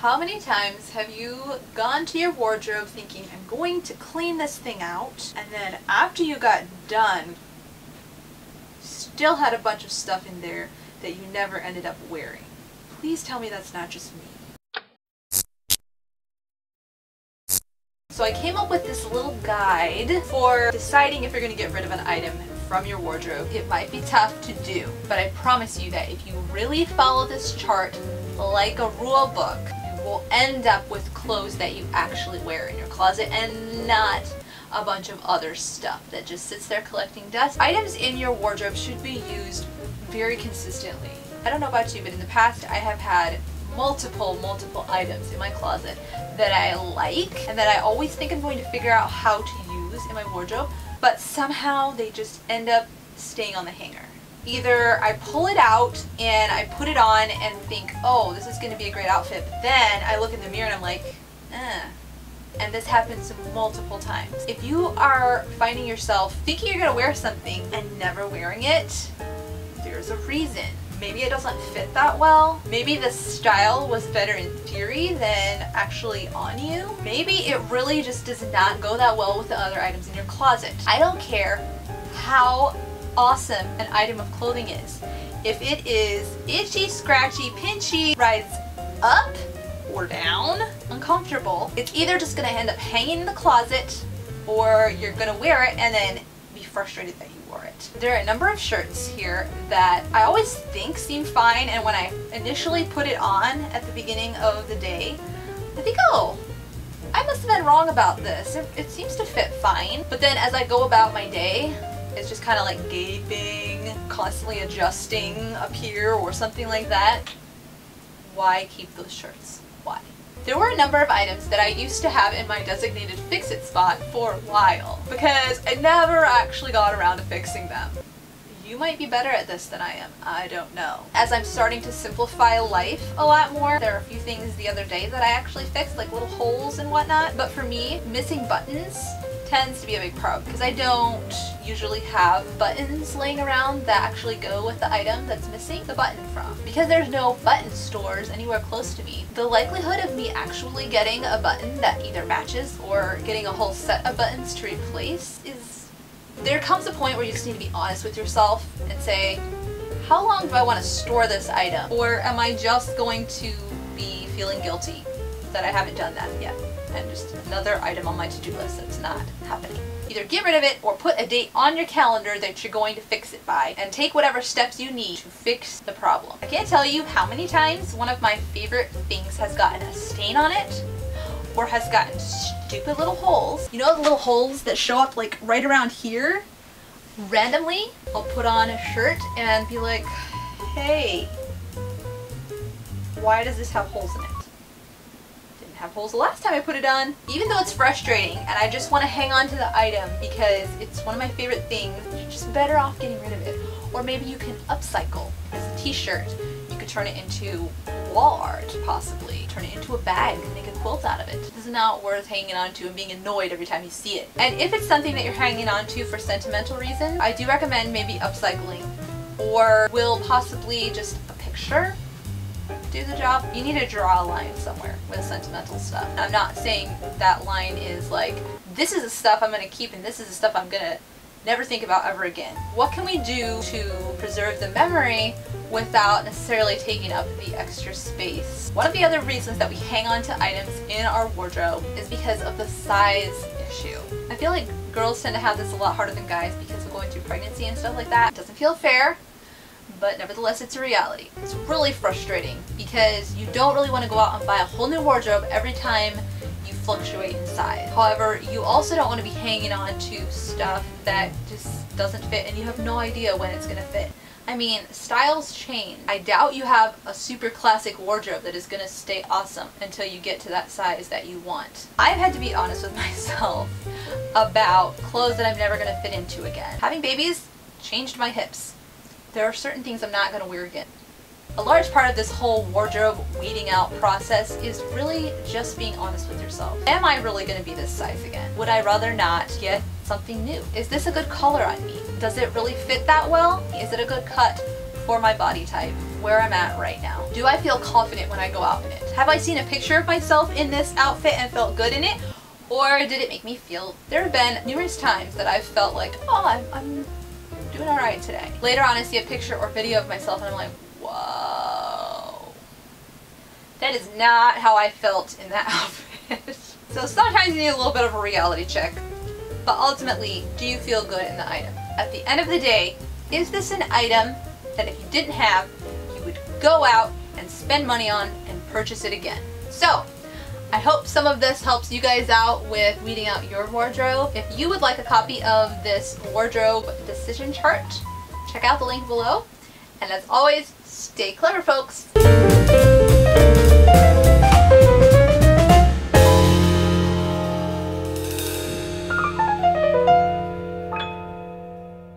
How many times have you gone to your wardrobe thinking, I'm going to clean this thing out, and then after you got done, still had a bunch of stuff in there that you never ended up wearing? Please tell me that's not just me. So I came up with this little guide for deciding if you're going to get rid of an item from your wardrobe. It might be tough to do, but I promise you that if you really follow this chart like a rule book, you will end up with clothes that you actually wear in your closet and not a bunch of other stuff that just sits there collecting dust. Items in your wardrobe should be used very consistently. I don't know about you, but in the past I have had multiple items in my closet that I like and that I always think I'm going to figure out how to use in my wardrobe, but somehow they just end up staying on the hanger. Either I pull it out and I put it on and think, oh, this is going to be a great outfit, but then I look in the mirror and I'm like, and this happens multiple times. If you are finding yourself thinking you're going to wear something and never wearing it, there's a reason. Maybe it doesn't fit that well. Maybe the style was better in theory than actually on you. Maybe it really just does not go that well with the other items in your closet. I don't care how awesome an item of clothing is. If it is itchy, scratchy, pinchy, rides up or down, uncomfortable, it's either just gonna end up hanging in the closet or you're gonna wear it and then be frustrated that you wore it. There are a number of shirts here that I always think seem fine, and when I initially put it on at the beginning of the day, I think, oh, I must have been wrong about this. It seems to fit fine. But then as I go about my day, it's just kind of like gaping, constantly adjusting up here or something like that. Why keep those shirts? Why? There were a number of items that I used to have in my designated fix-it spot for a while because I never actually got around to fixing them. You might be better at this than I am. I don't know. As I'm starting to simplify life a lot more, there are a few things the other day that I actually fixed, like little holes and whatnot. But for me, missing buttons tends to be a big problem because I don't usually have buttons laying around that actually go with the item that's missing the button from. Because there's no button stores anywhere close to me, the likelihood of me actually getting a button that either matches or getting a whole set of buttons to replace is... There comes a point where you just need to be honest with yourself and say, how long do I want to store this item? Or am I just going to be feeling guilty that I haven't done that yet? And just another item on my to-do list that's not happening. Either get rid of it or put a date on your calendar that you're going to fix it by and take whatever steps you need to fix the problem. I can't tell you how many times one of my favorite things has gotten a stain on it or has gotten stupid little holes. You know the little holes that show up like right around here? Randomly, I'll put on a shirt and be like, hey, why does this have holes in it? Have holes the last time I put it on. Even though it's frustrating and I just want to hang on to the item because it's one of my favorite things, you're just better off getting rid of it. Or maybe you can upcycle. As a t-shirt, you could turn it into wall art, possibly. Turn it into a bag and make a quilt out of it. This is not worth hanging on to and being annoyed every time you see it. And if it's something that you're hanging on to for sentimental reasons, I do recommend maybe upcycling. Or will possibly just a picture do the job. You need to draw a line somewhere with sentimental stuff. I'm not saying that line is like, this is the stuff I'm going to keep and this is the stuff I'm going to never think about ever again. What can we do to preserve the memory without necessarily taking up the extra space? One of the other reasons that we hang on to items in our wardrobe is because of the size issue. I feel like girls tend to have this a lot harder than guys because of going through pregnancy and stuff like that. It doesn't feel fair, but nevertheless it's a reality. It's really frustrating because you don't really want to go out and buy a whole new wardrobe every time you fluctuate in size. However, you also don't want to be hanging on to stuff that just doesn't fit and you have no idea when it's going to fit. I mean, styles change. I doubt you have a super classic wardrobe that is going to stay awesome until you get to that size that you want. I've had to be honest with myself about clothes that I'm never going to fit into again. Having babies changed my hips. There are certain things I'm not going to wear again. A large part of this whole wardrobe weeding out process is really just being honest with yourself. Am I really going to be this size again? Would I rather not get something new? Is this a good color on me? Does it really fit that well? Is it a good cut for my body type? where I'm at right now? Do I feel confident when I go out in it? Have I seen a picture of myself in this outfit and felt good in it? Or did it make me feel... There have been numerous times that I've felt like, oh, I'm doing alright today. Later on I see a picture or video of myself and I'm like, whoa. That is not how I felt in that outfit. So sometimes you need a little bit of a reality check. But ultimately, do you feel good in the item? At the end of the day, is this an item that if you didn't have, you would go out and spend money on and purchase it again? So, I hope some of this helps you guys out with weeding out your wardrobe. If you would like a copy of this wardrobe decision chart, check out the link below. And as always, stay clever, folks!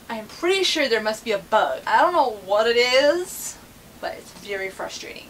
I'm pretty sure there must be a bug. I don't know what it is, but it's very frustrating.